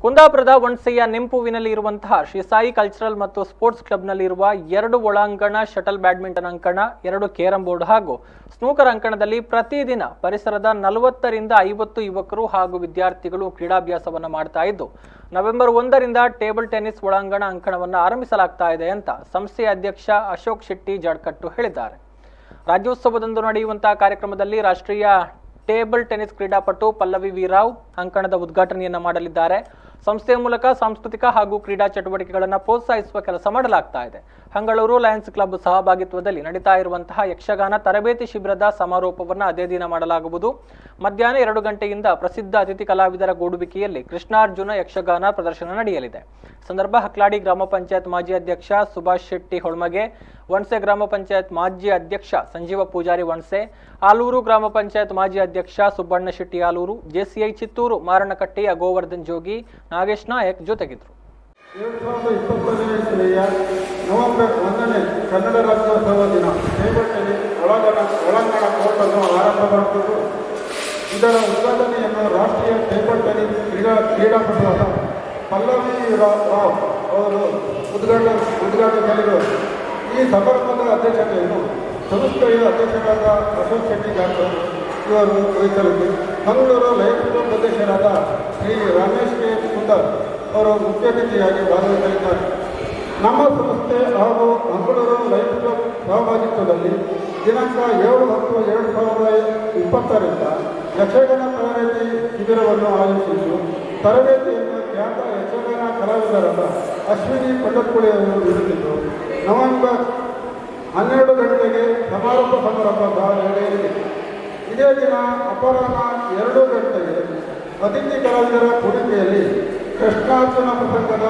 ಕುಂದಾಪುರದ ವಣಸೆಯ ನೆಂಪುವಿನಲ್ಲಿ ಇರುವಂತಹ ಶ್ರೀ ಸಾಯಿ ಕಲ್ಚರಲ್ ಮತ್ತು ಸ್ಪೋರ್ಟ್ಸ್ ಕ್ಲಬ್ನಲ್ಲಿರುವ 2 ಒಳಾಂಗಣ ಶಟಲ್ ಬ್ಯಾಡ್ಮಿಂಟನ್ ಅಂಕಣ, 2 ಕೇರಂ ಬೋರ್ಡ್ ಹಾಗೂ ಸ್ನೂಕರ್ ಅಂಕಣದಲ್ಲಿ ಪ್ರತಿದಿನ ಪರಿಸರದ 40 ರಿಂದ 50 ಯುವಕರು ಹಾಗೂ ವಿದ್ಯಾರ್ಥಿಗಳು ಕ್ರೀಡಾಭ್ಯಾಸವನ್ನು ಮಾಡ್ತಾ ಇದ್ದು, ನವೆಂಬರ್ 1 ರಿಂದ ಟೇಬಲ್ ಟೆನ್ನಿಸ್ ಒಳಾಂಗಣ ಅಂಕಣವನ್ನು ಆರಂಭಿಸಲಾಗ್ತಾ ಇದೆ ಅಂತ ಸಂಸ್ಥೆಯ ಅಧ್ಯಕ್ಷ ಅಶೋಕ್ ಶೆಟ್ಟಿ ಜಡಕಟ್ಟು ಹೇಳಿದ್ದಾರೆ. ರಾಜ್ಯೋತ್ಸವದಂದು ನಡೆಯುವಂತಹ ಕಾರ್ಯಕ್ರಮದಲ್ಲಿ ರಾಷ್ಟ್ರೀಯ ಟೇಬಲ್ ಟೆನ್ನಿಸ್ ಕ್ರೀಡಾಪಟು ಪಲ್ಲವಿ ವೀರಾವ್ ಅಂಕಣದ ಉದ್ಘಾಟನೆಯನ್ನ ಮಾಡಲಿದ್ದಾರೆ. ಸಂಸ್ಥೆಯ ಮೂಲಕ ಸಾಂಸ್ಕೃತಿಕ ಹಾಗೂ ಕ್ರೀಡಾ ಚಟುವಟಿಕೆಗಳನ್ನು ಪ್ರೋತ್ಸಾಹಿಸುವ ಕೆಲಸ ಮಾಡಲಾಗ್ತಾ ಇದೆ. ಹಂಗಳೂರು ಲಯನ್ಸ್ ಕ್ಲಬ್ ಸಹಭಾಗಿತ್ವದಲ್ಲಿ ನಡೀತಾ ಇರುವಂತಹ ಯಕ್ಷಗಾನ ತರಬೇತಿ ಶಿಬಿರದ ಸಮಾರೋಪವನ್ನು ಅದೇ ದಿನ ಮಾಡಲಾಗುವುದು. ಮಧ್ಯಾಹ್ನ 2 ಗಂಟೆಯಿಂದ ಪ್ರಸಿದ್ಧ ಅತಿಥಿ ಕಲಾವಿದರ ಗೂಡುವಿಕೆಯಲ್ಲಿ ಕೃಷ್ಣಾರ್ಜುನ ಯಕ್ಷಗಾನ ಪ್ರದರ್ಶನ ನಡೆಯಲಿದೆ. ಸಂದರ್ಭ ಹಕ್ಲಾಡಿ ಗ್ರಾಮ ಪಂಚಾಯತ್ ಮಾಜಿ ಅಧ್ಯಕ್ಷ ಸುಭಾಷ್ ಶೆಟ್ಟಿ ಹೊಳ್ಮಗೆ, ವಣಸೆ ಗ್ರಾಮ ಪಂಚಾಯತ್ ಮಾಜಿ ಅಧ್ಯಕ್ಷ ಸಂಜೀವ ಪೂಜಾರಿ ವಣಸೆ, ಆಲೂರು ಗ್ರಾಮ ಪಂಚಾಯತ್ ಮಾಜಿ ಅಧ್ಯಕ್ಷ ಸುಬ್ಬಣ್ಣ ಶೆಟ್ಟಿ ಆಲೂರು, ಜೆಸಿಐ ಚಿತ್ತೂರು ಮಾರಣಕಟ್ಟೆಯ ಗೋವರ್ಧನ್ ಜೋಗಿ, ನಾಗೇಶ್ ನಾಯಕ್ ಜೊತೆಗಿದ್ರು. 2022ನೇ ಇಸವಿಯ ನವೆಂಬರ್ 1ನೇ ಕನ್ನಡ ರಾಜ್ಯೋತ್ಸವ ದಿನ ಟೇಬಲ್ ಟೆನ್ನಿಸ್ ಒಳಾಂಗಣ ಕೋರ್ಟ್ ಅನ್ನು ಆರಂಭ ಮಾಡುತ್ತಿದ್ದು, ಇದರ ಉದ್ಘಾಟನೆಯನ್ನು ರಾಷ್ಟ್ರೀಯ ಟೇಬಲ್ ಟೆನ್ನಿಸ್ ಕ್ರೀಡಾಪಟುವಾದ ಪಲ್ಲವಿ ರಾವ್ ಅವರು ಉದ್ಘಾಟಿಸಲಿದ್ದು, ಈ ಸಮಾರಂಭದ ಅಧ್ಯಕ್ಷತೆಯನ್ನು ಸಂಸ್ಥೆಯ ಅಧ್ಯಕ್ಷರಾದ ಅಶೋಕ್ ಶೆಟ್ಟಿ ಜಾಧವ್ ಇವರು ವಹಿಸಲಿದ್ದು, ಮಂಗಳೂರು ಲಯನ್ಸ್ ಕ್ಲಬ್ ಅಧ್ಯಕ್ಷರಾದ ಶ್ರೀ ರಮೇಶ್ ಕೆ ಸುಂದರ್ ಅವರು ಮುಖ್ಯ ಅತಿಥಿಯಾಗಿ ಭಾಗವಹಿಸಲಿದ್ದಾರೆ. ನಮ್ಮ ಸಂಸ್ಥೆ ಹಾಗೂ ಮಂಗಳೂರು ಲಯನ್ಸ್ ಕ್ಲಬ್ ಸಹಭಾಗಿತ್ವದಲ್ಲಿ ದಿನಾಂಕ 7/10/2020ರಿಂದ ಯಕ್ಷಗಾನ ತರಬೇತಿ ಶಿಬಿರವನ್ನು ಆಯೋಜಿಸಿದ್ದು, ತರಬೇತಿಯನ್ನು ಖ್ಯಾತ ಯಕ್ಷಗಾನ ಕಲಾವಿದರಾದ ಅಶ್ವಿನಿ ಪಂಡತ್ಕುಳಿಯವರು ನೀಡುತ್ತಿದ್ದು, ನವೆಂಬರ್ 12 ಗಂಟೆಗೆ ಸಮಾರೋಪ ಸಮಾರಂಭ ನಡೆಯಲಿದೆ. ಇದೇ ದಿನ ಅಪರಾಹ್ನ 2 ಗಂಟೆಗೆ ಅತಿಥಿ ಕಲಾವಿದರ ಕುಣಿಕೆಯಲ್ಲಿ ಕೃಷ್ಣಾರ್ಜುನ ಪ್ರಸಂಗದ